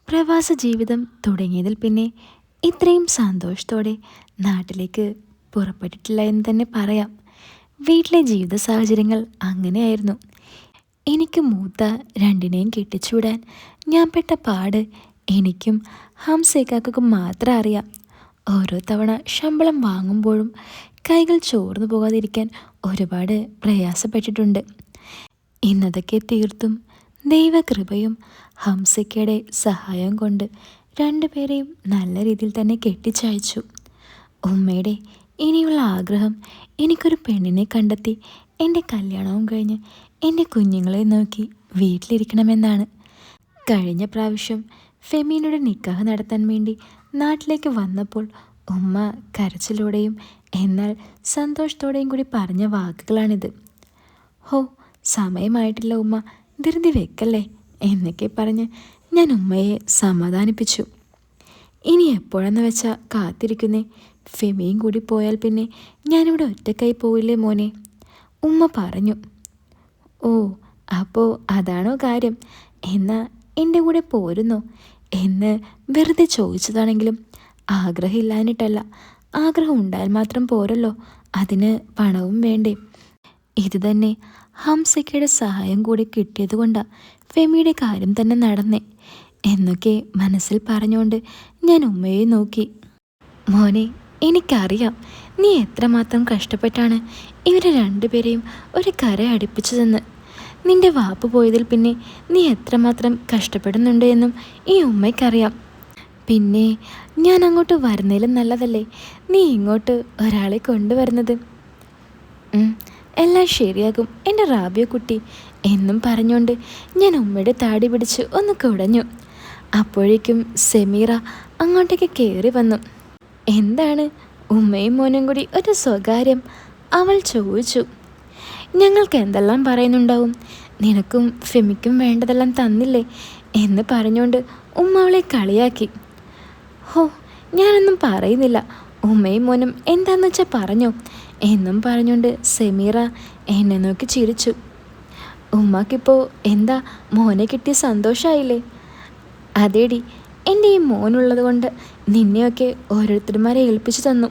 പ്രവാസ ജീവിതം തുടങ്ങിയതിൽ പിന്നെ ഇത്രയും സന്തോഷത്തോടെ നാട്ടിലേക്ക് പുറപ്പെട്ടിട്ടില്ല എന്ന് തന്നെ പറയാം. വീട്ടിലെ ജീവിത സാഹചര്യങ്ങൾ അങ്ങനെയായിരുന്നു. എനിക്ക് മൂത്ത രണ്ടിനെയും കെട്ടിച്ചുവിടാൻ ഞാൻ പെട്ട പാട് എനിക്കും ഹംസേക്കാക്കും മാത്രം അറിയാം. ഓരോ തവണ ശമ്പളം വാങ്ങുമ്പോഴും കൈകൾ ചോർന്നു പോകാതിരിക്കാൻ ഒരുപാട് പ്രയാസപ്പെട്ടിട്ടുണ്ട്. ഇന്നതൊക്കെ തീർത്തും ദൈവകൃപയും ഹംസയ്ക്കയുടെ സഹായം കൊണ്ട് രണ്ടുപേരെയും നല്ല രീതിയിൽ തന്നെ കെട്ടിച്ചയച്ചു. ഉമ്മയുടെ ഇനിയുള്ള ആഗ്രഹം എനിക്കൊരു പെണ്ണിനെ കണ്ടെത്തി എൻ്റെ കല്യാണവും കഴിഞ്ഞ് എൻ്റെ കുഞ്ഞുങ്ങളെ നോക്കി വീട്ടിലിരിക്കണമെന്നാണ്. കഴിഞ്ഞ പ്രാവശ്യം ഫെമീനയുടെ നിക്കാഹ് നടത്താൻ വേണ്ടി നാട്ടിലേക്ക് വന്നപ്പോൾ ഉമ്മ കരച്ചിലൂടെയും എന്നാൽ സന്തോഷത്തോടെയും കൂടി പറഞ്ഞ വാക്കുകളാണിത്. ഹോ, സമയമായിട്ടില്ല ഉമ്മ, ധൃതി വെക്കല്ലേ എന്നൊക്കെ പറഞ്ഞ് ഞാൻ ഉമ്മയെ സമാധാനിപ്പിച്ചു. ഇനി എപ്പോഴെന്ന് വെച്ചാൽ കാത്തിരിക്കുന്നേ, ഫെമിയും കൂടി പോയാൽ പിന്നെ ഞാനിവിടെ ഒറ്റക്കായി പോയില്ലേ മോനെ, ഉമ്മ പറഞ്ഞു. ഓ, അപ്പോൾ അതാണോ കാര്യം, എന്നാ എൻ്റെ കൂടെ പോരുന്നോ എന്ന് വെറുതെ ചോദിച്ചതാണെങ്കിലും ആഗ്രഹമില്ലാഞ്ഞിട്ടല്ല. ആഗ്രഹം ഉണ്ടായാൽ മാത്രം പോരല്ലോ, അതിന് പണവും വേണ്ടേ. ഇത് തന്നെ ഹംസയ്ക്കയുടെ സഹായം കൂടി കിട്ടിയതുകൊണ്ടാണ് ഫെമിയുടെ കാര്യം തന്നെ നടന്നേ എന്നൊക്കെ മനസ്സിൽ പറഞ്ഞുകൊണ്ട് ഞാൻ ഉമ്മയെ നോക്കി. മോനെ, എനിക്കറിയാം നീ എത്രമാത്രം കഷ്ടപ്പെട്ടാണ് ഇവരെ രണ്ടുപേരെയും ഒരു കര അടുപ്പിച്ചതെന്ന്. നിന്റെ വാപ്പ് പോയതിൽ പിന്നെ നീ എത്രമാത്രം കഷ്ടപ്പെടുന്നുണ്ട് എന്നും ഈ ഉമ്മയ്ക്കറിയാം. പിന്നെ ഞാൻ അങ്ങോട്ട് വരുന്നതിലും നല്ലതല്ലേ നീ ഇങ്ങോട്ട് ഒരാളെ കൊണ്ടുവരുന്നത്. എല്ലാം ശരിയാകും എൻ്റെ റാബിയ കുട്ടി എന്നും പറഞ്ഞുകൊണ്ട് ഞാൻ ഉമ്മയുടെ താടി പിടിച്ച് ഒന്ന് കുടഞ്ഞു. അപ്പോഴേക്കും സെമീറ അങ്ങോട്ടേക്ക് കയറി വന്നു. എന്താണ് ഉമ്മയും മോനും കൂടി ഒരു സ്വകാര്യം, അവൾ ചോദിച്ചു. ഞങ്ങൾക്ക് എന്തെല്ലാം പറയുന്നുണ്ടാവും, നിനക്കും ഫെമിക്കും വേണ്ടതെല്ലാം തന്നില്ലേ എന്ന് പറഞ്ഞുകൊണ്ട് ഉമ്മ അവളെ കളിയാക്കി. ഹോ, ഞാനൊന്നും പറയുന്നില്ല, ഉമ്മയും മോനും എന്താന്ന് വെച്ചാൽ പറഞ്ഞോ എന്നും പറഞ്ഞുകൊണ്ട് സെമീറ എന്നെ നോക്കി ചിരിച്ചു. ഉമ്മക്കിപ്പോൾ എന്താ മോനെ കിട്ടിയ സന്തോഷമായില്ലേ? അതേടി, എൻ്റെ ഈ മോനുള്ളത് കൊണ്ട് നിന്നെയൊക്കെ ഓരോരുത്തരുമാരെ ഏൽപ്പിച്ചു തന്നു.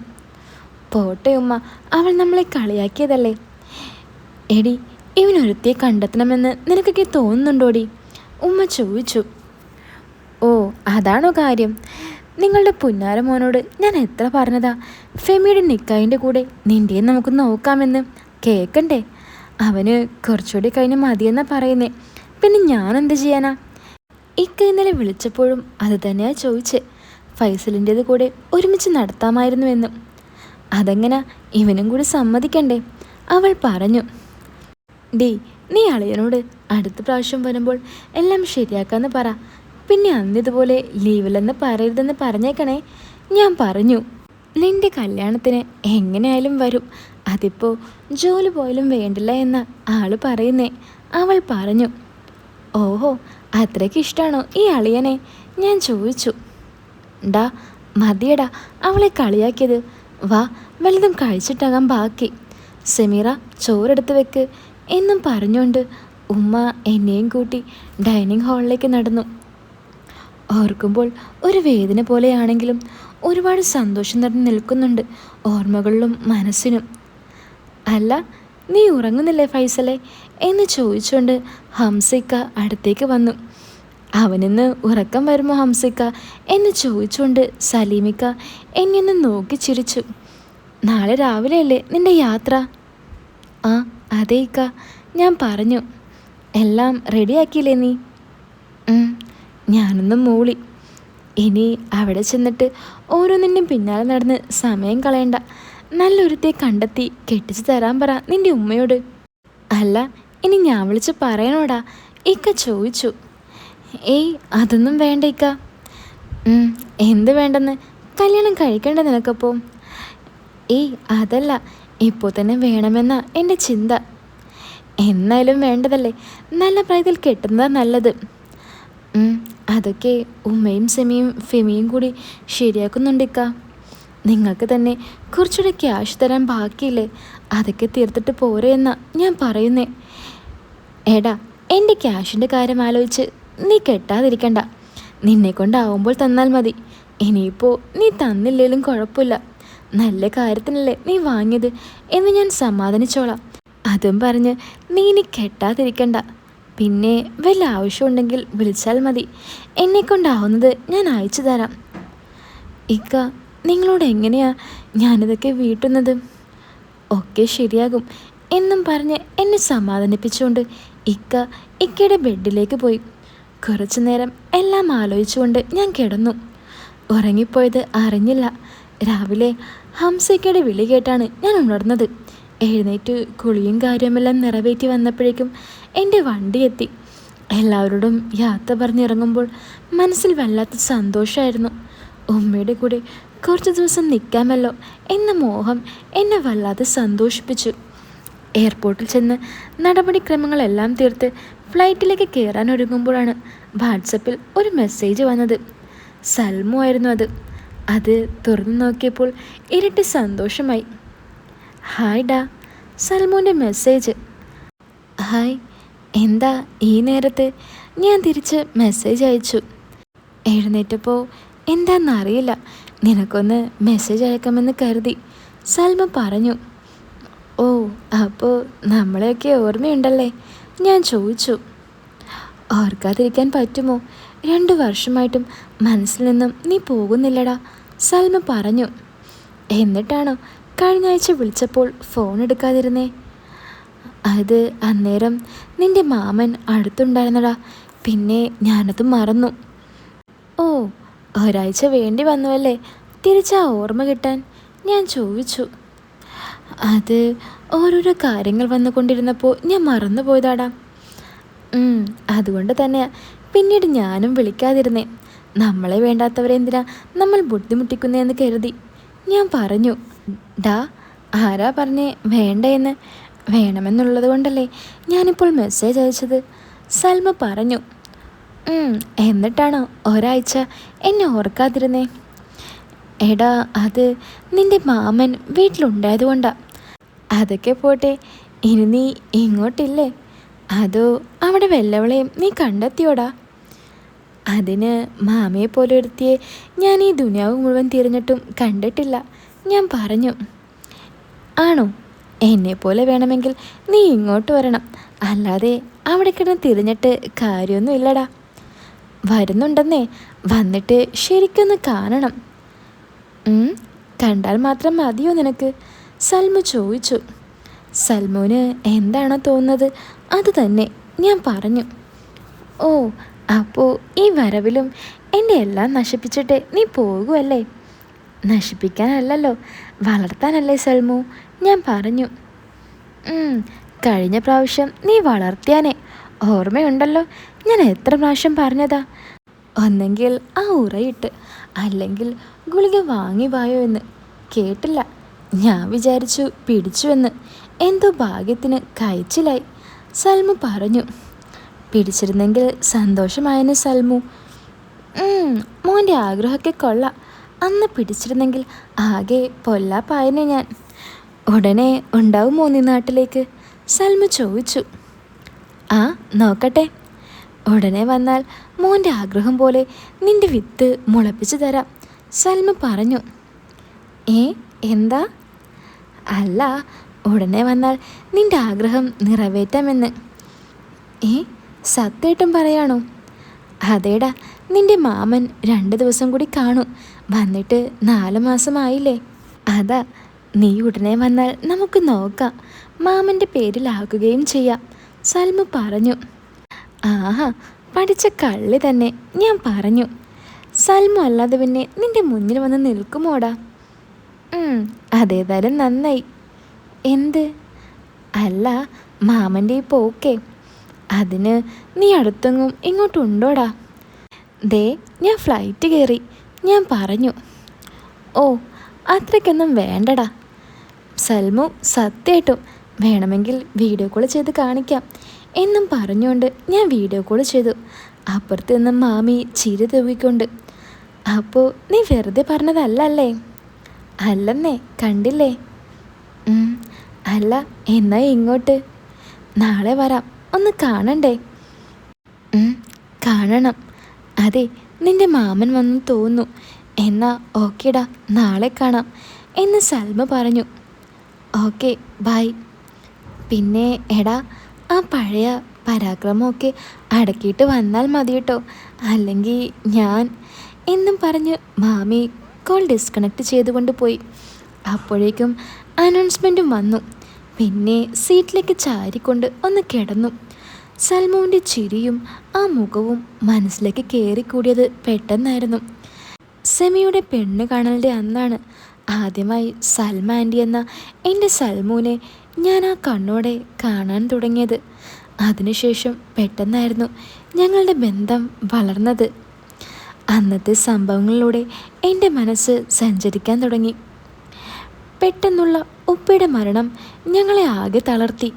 പോട്ടെ ഉമ്മ, അവൾ നമ്മളെ കളിയാക്കിയതല്ലേ. എടി, ഇവനൊരുത്തിയെ കണ്ടെത്തണമെന്ന് നിനക്കൊക്കെ തോന്നുന്നുണ്ടോടി, ഉമ്മ ചോദിച്ചു. ഓ, അതാണോ കാര്യം? നിങ്ങളുടെ പുന്നാര മോനോട് ഞാൻ എത്ര പറഞ്ഞതാ ഫെമിയുടെ നിക്കായിൻ്റെ കൂടെ നിൻ്റെയും നമുക്ക് നോക്കാമെന്ന്, കേൾക്കണ്ടേ? അവന് കുറച്ചുകൂടി കഴിഞ്ഞ് മതിയെന്നാ പറയുന്നേ. പിന്നെ ഞാനെന്ത് ചെയ്യാനാ? ഇക്ക ഇന്നലെ വിളിച്ചപ്പോഴും അത് തന്നെയാ ചോദിച്ചേ, ഫൈസലിൻ്റേത് കൂടെ ഒരുമിച്ച് നടത്താമായിരുന്നുവെന്നും. അതെങ്ങനെ ഇവനും കൂടി സമ്മതിക്കണ്ടേ, അവൾ പറഞ്ഞു. ഡി, നീ അളിയനോട് അടുത്ത പ്രാവശ്യം വരുമ്പോൾ എല്ലാം ശരിയാക്കാന്ന് പറ. പിന്നെ അന്നിതുപോലെ ലീവിലെന്ന് പറയരുതെന്ന് പറഞ്ഞേക്കണേ. ഞാൻ പറഞ്ഞു. നിന്റെ കല്യാണത്തിന് എങ്ങനെയായാലും വരും, അതിപ്പോൾ ജോലി പോയാലും വേണ്ടില്ല എന്ന ആള് പറയുന്നേ, അവൾ പറഞ്ഞു. ഓഹോ, അത്രയ്ക്ക് ഇഷ്ടമാണോ ഈ അളിയനെ, ഞാൻ ചോദിച്ചു. ഡാ മതിയടാ അവളെ കളിയാക്കിയത്, വാ വലുതും കഴിച്ചിട്ടാകാം ബാക്കി. സെമീറ ചോറെടുത്ത് വെക്ക് എന്നും പറഞ്ഞുകൊണ്ട് ഉമ്മ എന്നെയും കൂട്ടി ഡൈനിങ് ഹാളിലേക്ക് നടന്നു. ഓർക്കുമ്പോൾ ഒരു വേദന പോലെയാണെങ്കിലും ഒരുപാട് സന്തോഷം നിറഞ്ഞു നിൽക്കുന്നുണ്ട് ഓർമ്മകളിലും മനസ്സിനും. അല്ല, നീ ഉറങ്ങുന്നില്ലേ ഫൈസലെ എന്ന് ചോദിച്ചുകൊണ്ട് ഹംസയ്ക്ക അടുത്തേക്ക് വന്നു. അവനിന്ന് ഉറക്കം വരുമോ ഹംസയ്ക്ക എന്ന് ചോദിച്ചുകൊണ്ട് സലീമിക്ക എന്നെ നോക്കി ചിരിച്ചു. നാളെ രാവിലെയല്ലേ നിന്റെ യാത്ര? ആ അതേക്ക, ഞാൻ പറഞ്ഞു. എല്ലാം റെഡിയാക്കിയില്ലേ നീ? ഞാനൊന്നും മൂളി. ഇനി അവിടെ ചെന്നിട്ട് ഓരോന്നിൻ്റെയും പിന്നാലെ നടന്ന് സമയം കളയണ്ട, നല്ലൊരുത്തെ കണ്ടെത്തി കെട്ടിച്ച് തരാൻ പറ നിൻ്റെ ഉമ്മയോട്. അല്ല, ഇനി ഞാൻ വിളിച്ച് പറയണോടാ, ഇക്ക ചോദിച്ചു. ഏയ് അതൊന്നും വേണ്ട ഇക്ക. എന്ത് വേണ്ടെന്ന്, കല്യാണം കഴിക്കേണ്ട നിനക്കപ്പോൾ? ഏയ് അതല്ല, ഇപ്പോൾ തന്നെ വേണമെന്നാ എൻ്റെ ചിന്ത. എന്നാലും വേണ്ടതല്ലേ, നല്ല പ്രായത്തിൽ കെട്ടുന്നതാ നല്ലത്. അതൊക്കെ ഉമ്മയും സെമിയും ഫെമിയും കൂടി ശരിയാക്കുന്നുണ്ടിക്ക. നിങ്ങൾക്ക് തന്നെ കുറച്ചുകൂടെ ക്യാഷ് തരാൻ ബാക്കിയില്ലേ, അതൊക്കെ തീർത്തിട്ട് പോരെ എന്നാ ഞാൻ പറയുന്നേ. എടാ, എൻ്റെ ക്യാഷിൻ്റെ കാര്യം ആലോചിച്ച് നീ കെട്ടാതിരിക്കണ്ട. നിന്നെ കൊണ്ടാവുമ്പോൾ തന്നാൽ മതി. ഇനിയിപ്പോൾ നീ തന്നില്ലേലും കുഴപ്പമില്ല. നല്ല കാര്യത്തിനല്ലേ നീ വാങ്ങിയത് എന്ന് ഞാൻ സമാധാനിച്ചോളാം. അതും പറഞ്ഞ് നീ ഇനി കെട്ടാതിരിക്കണ്ട. പിന്നെ വല്ല ആവശ്യമുണ്ടെങ്കിൽ വിളിച്ചാൽ മതി. എന്നെക്കൊണ്ടാവുന്നത് ഞാൻ അയച്ചു തരാം. ഇക്ക, നിങ്ങളോട് എങ്ങനെയാ ഞാനിതൊക്കെ വീട്ടുന്നത്? ഒക്കെ ശരിയാകും എന്നും പറഞ്ഞ് എന്നെ സമാധാനിപ്പിച്ചുകൊണ്ട് ഇക്കയുടെ ബെഡിലേക്ക് പോയി. കുറച്ചു നേരം എല്ലാം ആലോചിച്ചുകൊണ്ട് ഞാൻ കിടന്നു. ഉറങ്ങിപ്പോയത് അറിഞ്ഞില്ല. രാവിലെ ഹംസയ്ക്കയുടെ വിളി കേട്ടാണ് ഞാൻ ഉണർന്നത്. എഴുന്നേറ്റ് കുളിയും കാര്യമെല്ലാം നിറവേറ്റി വന്നപ്പോഴേക്കും എൻ്റെ വണ്ടി എത്തി. എല്ലാവരോടും യാത്ര പറഞ്ഞിറങ്ങുമ്പോൾ മനസ്സിൽ വല്ലാത്ത സന്തോഷമായിരുന്നു. ഉമ്മയുടെ കൂടെ കുറച്ച് ദിവസം നിൽക്കാമല്ലോ എന്ന മോഹം എന്നെ വല്ലാതെ സന്തോഷിപ്പിച്ചു. എയർപോർട്ടിൽ ചെന്ന് നടപടിക്രമങ്ങളെല്ലാം തീർത്ത് ഫ്ലൈറ്റിലേക്ക് കയറാൻ ഒരുങ്ങുമ്പോഴാണ് വാട്സപ്പിൽ ഒരു മെസ്സേജ് വന്നത്. സൽമു ആയിരുന്നു അത് തുറന്നു നോക്കിയപ്പോൾ ഇരട്ടി സന്തോഷമായി. ഹായ് ഡാ. സൽമുവിൻ്റെ മെസ്സേജ്. ഹായ്, എന്താ ഈ നേരത്ത്? ഞാൻ തിരിച്ച് മെസ്സേജ് അയച്ചു. എഴുന്നേറ്റപ്പോൾ എന്താണെന്നറിയില്ല, നിനക്കൊന്ന് മെസ്സേജ് അയക്കാമെന്ന് കരുതി. സൽമ പറഞ്ഞു. ഓ, അപ്പോൾ നമ്മളെയൊക്കെ ഓർമ്മയുണ്ടല്ലേ? ഞാൻ ചോദിച്ചു. ഓർക്കാതിരിക്കാൻ പറ്റുമോ? 2 വർഷമായിട്ടും മനസ്സിൽ നിന്നും നീ പോകുന്നില്ലടാ, സൽമ പറഞ്ഞു. എന്നിട്ടാണോ കഴിഞ്ഞ ആഴ്ച വിളിച്ചപ്പോൾ ഫോൺ എടുക്കാതിരുന്നേ? അത് അന്നേരം നിന്റെ മാമൻ അടുത്തുണ്ടായിരുന്നടാ, പിന്നെ ഞാനത് മറന്നു. ഓ, ഒരാഴ്ച വേണ്ടി വന്നുവല്ലേ തിരിച്ചാ ഓർമ്മ കിട്ടാൻ? ഞാൻ ചോദിച്ചു. അത് ഓരോരോ കാര്യങ്ങൾ വന്നുകൊണ്ടിരുന്നപ്പോൾ ഞാൻ മറന്നുപോയതാടാ. അതുകൊണ്ട് തന്നെയാ പിന്നീട് ഞാനും വിളിക്കാതിരുന്നേ. നമ്മളെ വേണ്ടാത്തവരെ എന്തിനാ നമ്മൾ ബുദ്ധിമുട്ടിക്കുന്നതെന്ന് കരുതി. ഞാൻ പറഞ്ഞു. ഡാ, ആരാ പറഞ്ഞേ വേണ്ടയെന്ന്? വേണമെന്നുള്ളത് കൊണ്ടല്ലേ ഞാനിപ്പോൾ മെസ്സേജ് അയച്ചത്, സൽമ പറഞ്ഞു. എന്നിട്ടാണോ ഒരാഴ്ച എന്നെ ഓർക്കാതിരുന്നേ? എടാ, അത് നിന്റെ മാമൻ വീട്ടിലുണ്ടായതുകൊണ്ടാ. അതൊക്കെ പോട്ടെ, ഇനി നീ ഇങ്ങോട്ടില്ലേ? അതോ അവിടെ വെല്ലവളെയും നീ കണ്ടെത്തിയോടാ? അതിന് മാമയെ പോലെ ഒരുത്തിയെ ഞാൻ ഈ ദുനിയാവ് മുഴുവൻ തിരഞ്ഞിട്ടും കണ്ടിട്ടില്ല, ഞാൻ പറഞ്ഞു. ആണോ? എന്നെപ്പോലെ വേണമെങ്കിൽ നീ ഇങ്ങോട്ട് വരണം, അല്ലാതെ അവിടെ കിടന്ന് തിരിഞ്ഞിട്ട് കാര്യമൊന്നുമില്ലടാ. വരുന്നുണ്ടെന്നേ, വന്നിട്ട് ശരിക്കൊന്ന് കാണണം. കണ്ടാൽ മാത്രം മതിയോ നിനക്ക്? സൽമു ചോദിച്ചു. സൽമുവിന് എന്താണോ തോന്നുന്നത് അത് തന്നെ, ഞാൻ പറഞ്ഞു. ഓ, അപ്പോൾ ഈ വരവിലും എൻ്റെ എല്ലാം നശിപ്പിച്ചിട്ട് നീ പോകുമല്ലേ? നശിപ്പിക്കാനല്ലല്ലോ, വളർത്താനല്ലേ സൽമു, ഞാൻ പറഞ്ഞു. കഴിഞ്ഞ പ്രാവശ്യം നീ വളർത്തിയാനേ, ഓർമ്മയുണ്ടല്ലോ ഞാൻ എത്ര പ്രാവശ്യം പറഞ്ഞതാ. ഒന്നെങ്കിൽ ആ ഉറയിട്ട്, അല്ലെങ്കിൽ ഗുളിക വാങ്ങി വായോ എന്ന്. കേട്ടില്ല. ഞാൻ വിചാരിച്ചു പിടിച്ചുവെന്ന്. എന്തോ ഭാഗ്യത്തിന് കഴിച്ചിലായി, സൽമു പറഞ്ഞു. പിടിച്ചിരുന്നെങ്കിൽ സന്തോഷമായെന്ന് സൽമു. മോൻ്റെ ആഗ്രഹമൊക്കെ കൊള്ളാം. അന്ന് പിടിച്ചിരുന്നെങ്കിൽ ആകെ പൊല്ലാപ്പായനെ ഞാൻ. ഉടനെ ഉണ്ടാവുമോ നീ നാട്ടിലേക്ക്? സൽമു ചോദിച്ചു. ആ, നോക്കട്ടെ. ഉടനെ വന്നാൽ മോൻ്റെ ആഗ്രഹം പോലെ നിന്റെ വിത്ത് മുളപ്പിച്ചു തരാം, സൽമു പറഞ്ഞു. എന്താ? അല്ല, ഉടനെ വന്നാൽ നിന്റെ ആഗ്രഹം നിറവേറ്റാമെന്ന്. സത്യമായിട്ടും പറയാണോ? അതേടാ, നിന്റെ മാമൻ 2 ദിവസം കൂടി കാണും. വന്നിട്ട് 4 മാസമായില്ലേ. അതാ, നീ ഉടനെ വന്നാൽ നമുക്ക് നോക്കാം, മാമൻ്റെ പേരിലാക്കുകയും ചെയ്യാം, സൽമു പറഞ്ഞു. ആഹാ, പഠിച്ച കള്ളി തന്നെ, ഞാൻ പറഞ്ഞു. സൽമു അല്ലാതെ പിന്നെ നിന്റെ മുന്നിൽ വന്ന് നിൽക്കുമോടാ? അതേതായാലും നന്നായി. എന്ത്? അല്ല, മാമൻ്റെ ഈ പോക്കേ, അതിന് നീ അടുത്തെങ്ങും ഇങ്ങോട്ടുണ്ടോടാ? ദേ, ഞാൻ ഫ്ലൈറ്റ് കയറി, ഞാൻ പറഞ്ഞു. ഓ, അത്രയ്ക്കൊന്നും വേണ്ടടാ. സൽമു സത്യമായിട്ടും വേണമെങ്കിൽ വീഡിയോ കോൾ ചെയ്ത് കാണിക്കാം എന്നും പറഞ്ഞുകൊണ്ട് ഞാൻ വീഡിയോ കോൾ ചെയ്തു. അപ്പുറത്ത് നിന്നും മാമി ചിരി തൂവിക്കൊണ്ട്. അപ്പോൾ നീ വെറുതെ പറഞ്ഞതല്ലേ? അല്ലെന്നേ, കണ്ടില്ലേ? അല്ല, എന്നാ ഇങ്ങോട്ട്? നാളെ വരാം, ഒന്ന് കാണണ്ടേ? കാണണം. അതെ, നിന്റെ മാമൻ വന്നു തോന്നുന്നു. എന്നാ ഓക്കേടാ, നാളെ കാണാം എന്ന് സൽമ പറഞ്ഞു. Okay bye. പിന്നെ എടാ, ആ പഴയ പരാക്രമമൊക്കെ അടക്കിയിട്ട് വന്നാൽ മതി കേട്ടോ, അല്ലെങ്കിൽ ഞാൻ എന്നും പറഞ്ഞ് മാമി കോൾ ഡിസ്കണക്ട് ചെയ്തുകൊണ്ട് പോയി. അപ്പോഴേക്കും അനൗൺസ്മെൻറ്റും വന്നു. പിന്നെ സീറ്റിലേക്ക് ചാരിക്കൊണ്ട് ഒന്ന് കിടന്നു. സൽമുവിൻ്റെ ചിരിയും ആ മുഖവും മനസ്സിലേക്ക് കയറിക്കൂടിയത് പെട്ടെന്നായിരുന്നു. സെമിയുടെ പെണ്ണ് കാണലിൻ്റെ അന്നാണ് ആദ്യമായി സൽമ ആൻറ്റി എന്ന എൻ്റെ സൽമുവിനെ ഞാൻ ആ കണ്ണോടെ കാണാൻ തുടങ്ങിയത്. അതിനുശേഷം പെട്ടെന്നായിരുന്നു ഞങ്ങളുടെ ബന്ധം വളർന്നത്. അന്നത്തെ സംഭവങ്ങളിലൂടെ എൻ്റെ മനസ്സ് സഞ്ചരിക്കാൻ തുടങ്ങി. പെട്ടെന്നുള്ള ഉപ്പയുടെ മരണം ഞങ്ങളെ ആകെ തളർത്തി.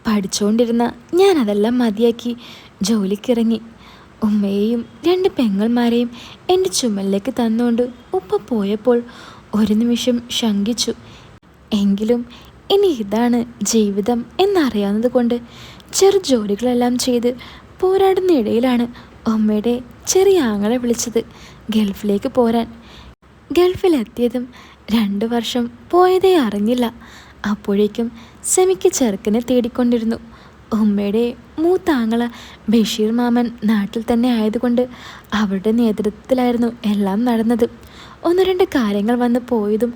പഠിച്ചുകൊണ്ടിരുന്ന ഞാൻ അതെല്ലാം മതിയാക്കി ജോലിക്കിറങ്ങി. ഉമ്മയെയും 2 പെങ്ങന്മാരെയും എൻ്റെ ചുമലിലേക്ക് തന്നുകൊണ്ട് ഉപ്പ പോയപ്പോൾ ഒരു നിമിഷം ശങ്കിച്ചു. എങ്കിലും ഇനി ഇതാണ് ജീവിതം എന്നറിയാവുന്നത് കൊണ്ട് ചെറു ജോലികളെല്ലാം ചെയ്ത് പോരാടുന്ന ഇടയിലാണ് ഉമ്മയുടെ ചെറിയ ആങ്ങളെ വിളിച്ചത് ഗൾഫിലേക്ക് പോരാൻ. ഗൾഫിലെത്തിയതും 2 വർഷം പോയതേ അറിഞ്ഞില്ല. അപ്പോഴേക്കും സെമിക്ക് ചെറുക്കനെ തേടിക്കൊണ്ടിരുന്നു. ഉമ്മയുടെ മൂത്ത ആങ്ങള ബഷീർ മാമൻ നാട്ടിൽ തന്നെ ആയതുകൊണ്ട് അവരുടെ നേതൃത്വത്തിലായിരുന്നു എല്ലാം നടന്നത്. 1-2 കാര്യങ്ങൾ വന്ന് പോയതും